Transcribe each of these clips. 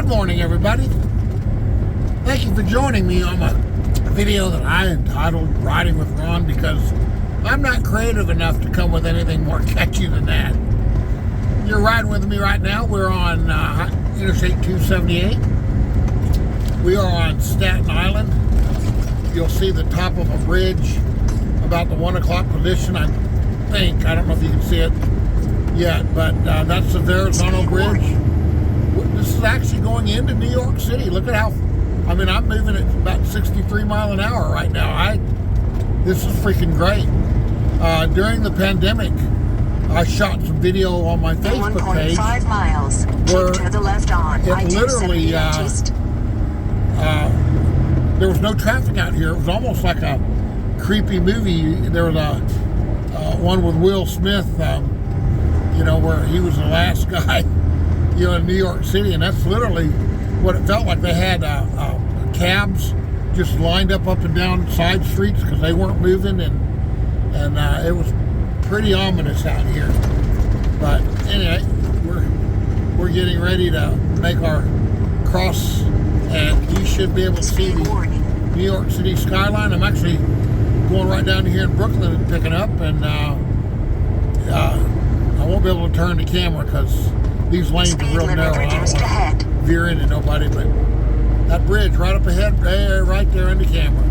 Good morning, everybody. Thank you for joining me on a video that I entitled Riding with Ron, because I'm not creative enough to come with anything more catchy than that. You're riding with me right now. We're on Interstate 278. We are on Staten Island. You'll see the top of a bridge about the 1 o'clock position, I think. I don't know if you can see it yet, but that's the Verrazano Bridge. This is actually going into New York City. Look at how, I'm moving at about 63 miles an hour right now. This is freaking great. During the pandemic, I shot some video on my Facebook page 1.5 miles. where Keep to the left on it literally, there was no traffic out here. It was almost like a creepy movie. There was a one with Will Smith, where he was the last guy, in New York City, and that's literally what it felt like. They had cabs just lined up and down side streets because they weren't moving, and it was pretty ominous out here. But anyway, we're getting ready to make our cross, and you should be able to see the New York City skyline. I'm actually going right down here in Brooklyn and picking up, and I won't be able to turn the camera because these lanes are real narrow. I don't want to veer into nobody, but that bridge right up ahead, right there in the camera,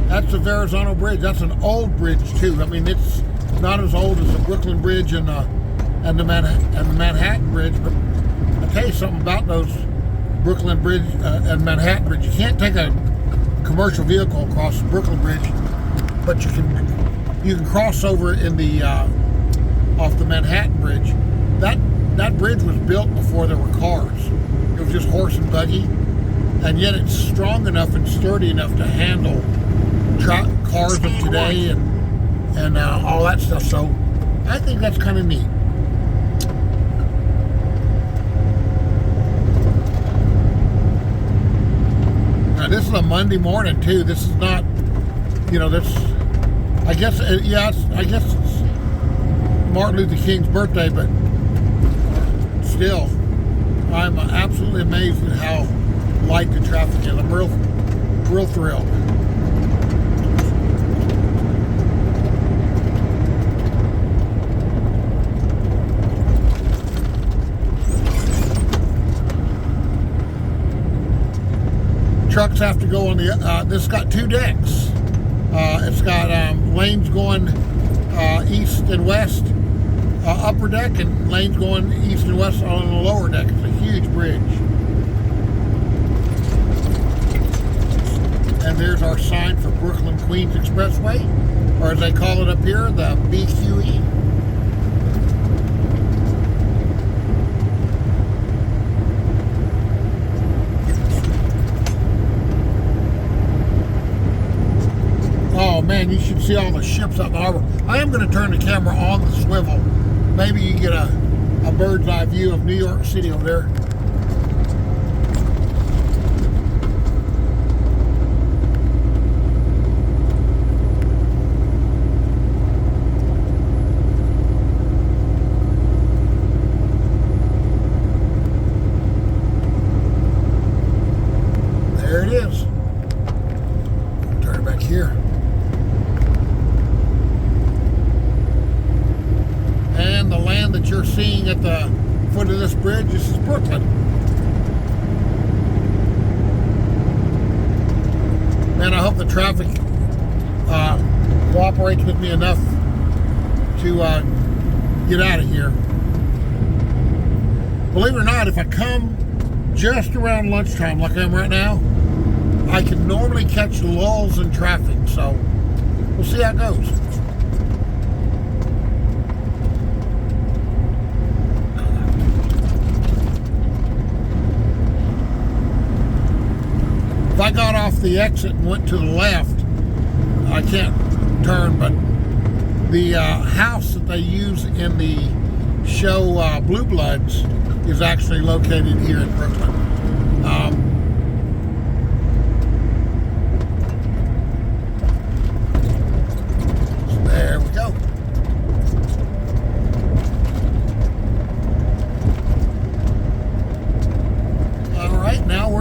that's the Verrazano Bridge. That's an old bridge too. It's not as old as the Brooklyn Bridge and the Manhattan Bridge, but I'll tell you something about those Brooklyn Bridge and Manhattan Bridge. You can't take a commercial vehicle across the Brooklyn Bridge, but you can cross over in the off the Manhattan Bridge. That bridge was built before there were cars. It was just horse and buggy, and yet it's strong enough and sturdy enough to handle cars of today and all that stuff. So I think that's kind of neat. Now this is a Monday morning too. This is not, I guess it's Martin Luther King's birthday, but still, I'm absolutely amazed at how light the traffic is. I'm real thrilled. Trucks have to go on the, this has got two decks. It's got lanes going east and west, upper deck, and lanes going east and west on the lower deck. It's a huge bridge. And there's our sign for Brooklyn Queens Expressway, or as they call it up here, the BQE. Oh man, you should see all the ships out in the harbor. I am going to turn the camera on the swivel. Maybe you get a bird's eye view of New York City over there. There it is. Turn it back here. And the land that you're seeing at the foot of this bridge, this is Brooklyn. Man, I hope the traffic cooperates with me enough to get out of here. Believe it or not, if I come just around lunchtime like I am right now, I can normally catch lulls in traffic, so we'll see how it goes. If I got off the exit and went to the left, I can't turn, but the house that they use in the show Blue Bloods is actually located here in Brooklyn. So there we go. All right.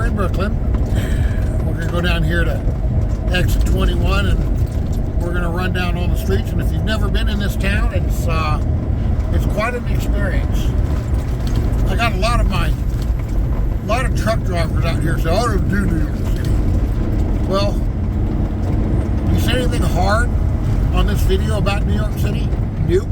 we're in Brooklyn. We're going to go down here to exit 21 and we're going to run down all the streets. And if you've never been in this town, it's quite an experience. I got a lot of truck drivers out here say, "Oh, don't do New York City." Well, do you say anything hard on this video about New York City? Nope.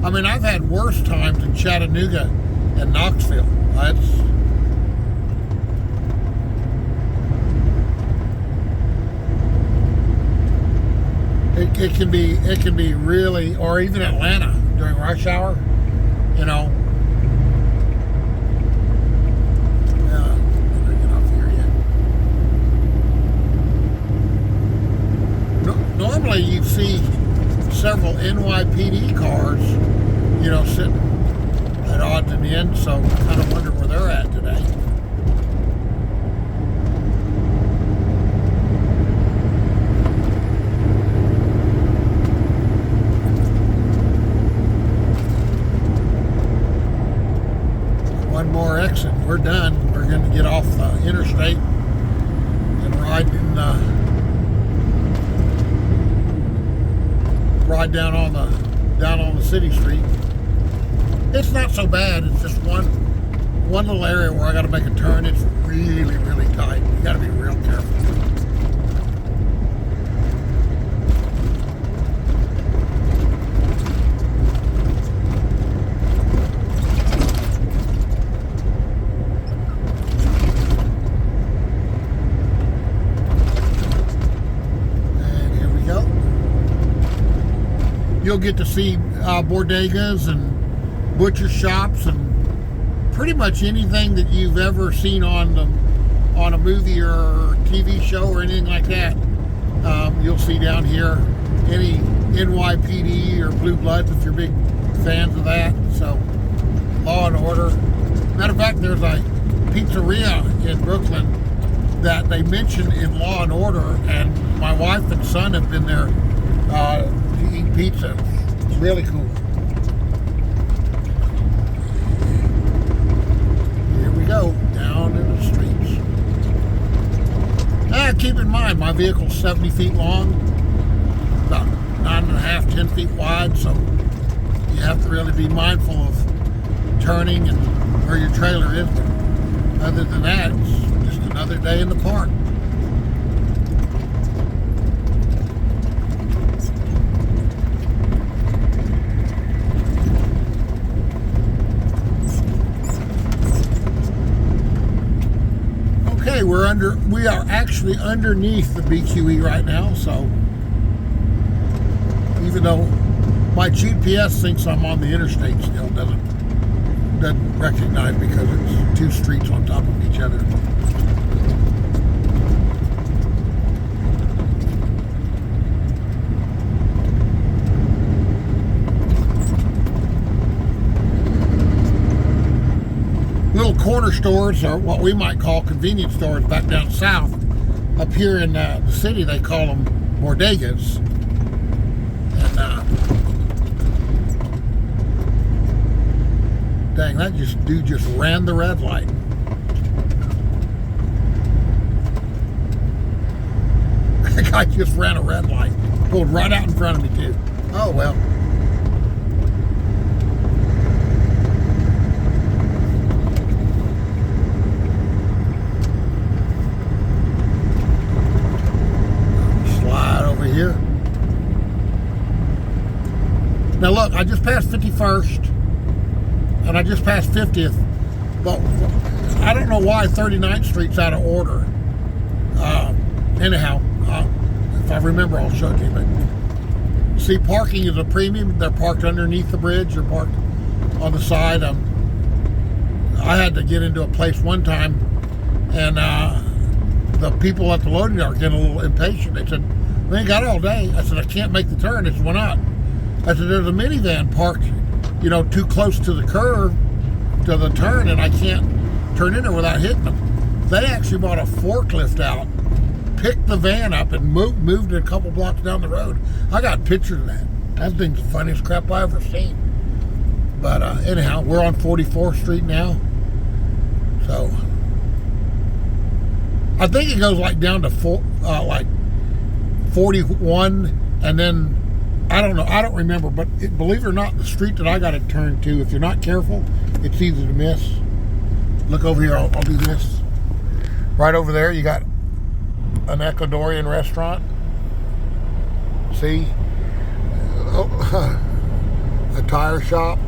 I mean, I've had worse times in Chattanooga and Knoxville. It can be really, or even Atlanta during rush hour, you know. Yeah, I'm gonna get off here yet. Normally you see several NYPD cars, you know, sitting at odds and ends, so I kind of wonder where they're at today. One more exit, we're done. We're going to get off the interstate and ride down on the city street. It's not so bad. It's just one little area where I got to make a turn. It's really, really tight. You got to be real careful. You'll get to see bodegas and butcher shops and pretty much anything that you've ever seen on a movie or TV show or anything like that. You'll see down here. Any NYPD or Blue Bloods if you're big fans of that. So, Law and Order. Matter of fact, there's a pizzeria in Brooklyn that they mention in Law and Order, and my wife and son have been there to eat pizza. It's really cool. Here we go, down in the streets. Keep in mind, my vehicle's 70 feet long, about 9.5, 10 feet wide, so you have to really be mindful of turning and where your trailer is. But other than that, it's just another day in the park. Okay, we are actually underneath the BQE right now, so even though my GPS thinks I'm on the interstate still, doesn't recognize because it's two streets on top of each other. Little corner stores, or what we might call convenience stores back down south. Up here in the city, they call them bodegas. And dang, that dude just ran the red light. That guy just ran a red light. Pulled right out in front of me too. Oh well. Here. Now look, I just passed 51st and I just passed 50th, but I don't know why 39th Street's out of order. Anyhow, if I remember, I'll show it to you. But see, parking is a premium. They're parked underneath the bridge. They're parked on the side. I had to get into a place one time, and the people at the loading yard getting a little impatient. They said, "We ain't got all day." I said, "I can't make the turn." They said, "Why not?" I said, "There's a minivan parked, too close to the curve, to the turn, and I can't turn in there without hitting them." They actually brought a forklift out, picked the van up and moved it a couple blocks down the road. I got pictures of that. That thing's the funniest crap I ever seen. But anyhow, we're on 44th Street now. So I think it goes like down to like 41, and then I don't know. I don't remember, but believe it or not, the street that I got to turn to, if you're not careful, it's easy to miss. Look over here. I'll do this. Right over there, you got an Ecuadorian restaurant. See? Oh, a tire shop.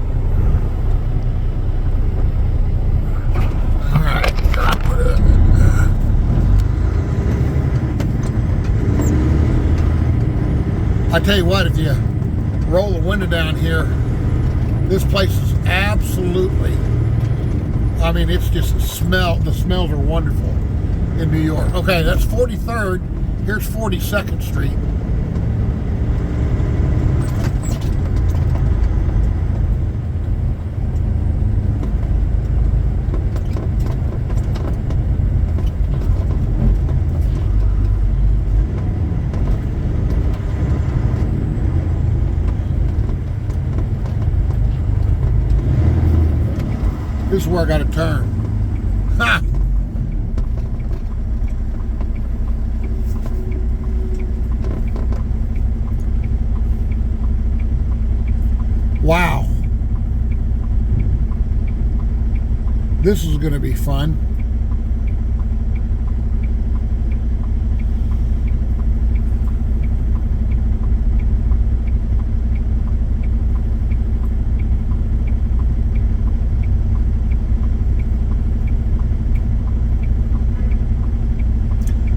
All right. I'll put it up. I tell you what, if you roll the window down here, this place is absolutely, I mean, it's just the smells are wonderful in New York. Okay, that's 43rd. Here's 42nd Street. This is where I got to turn. Ha! Wow. This is going to be fun.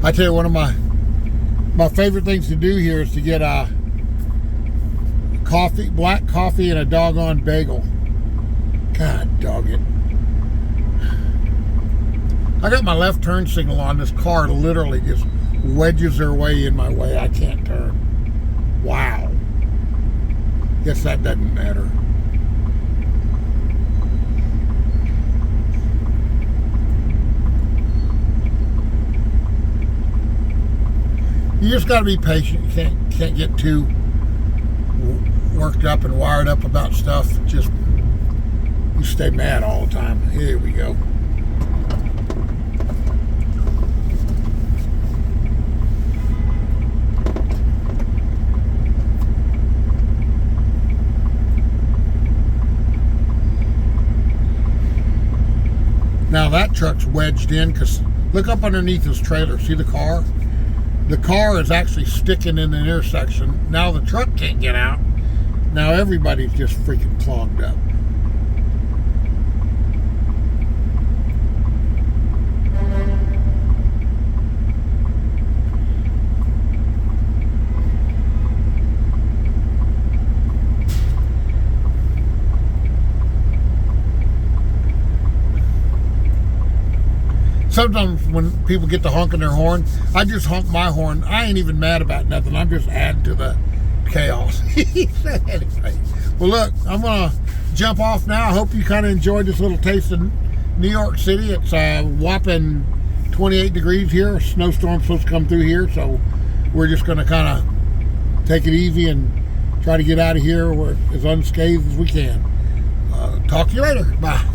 I tell you, one of my favorite things to do here is to get coffee, black coffee, and a doggone bagel. God dog it. I got my left turn signal on. This car literally just wedges their way in my way. I can't turn. Wow. Guess that doesn't matter. You just got to be patient. You can't get too worked up and wired up about stuff. Just you stay mad all the time. Here we go. Now that truck's wedged in because look up underneath his trailer. See the car? The car is actually sticking in the intersection. Now the truck can't get out. Now everybody's just freaking clogged up. Sometimes when people get to honking their horn, I just honk my horn. I ain't even mad about nothing. I'm just adding to the chaos. Anyway, well, look, I'm going to jump off now. I hope you kind of enjoyed this little taste of New York City. It's a whopping 28 degrees here. A snowstorm's supposed to come through here, so we're just going to kind of take it easy and try to get out of here as unscathed as we can. Talk to you later. Bye.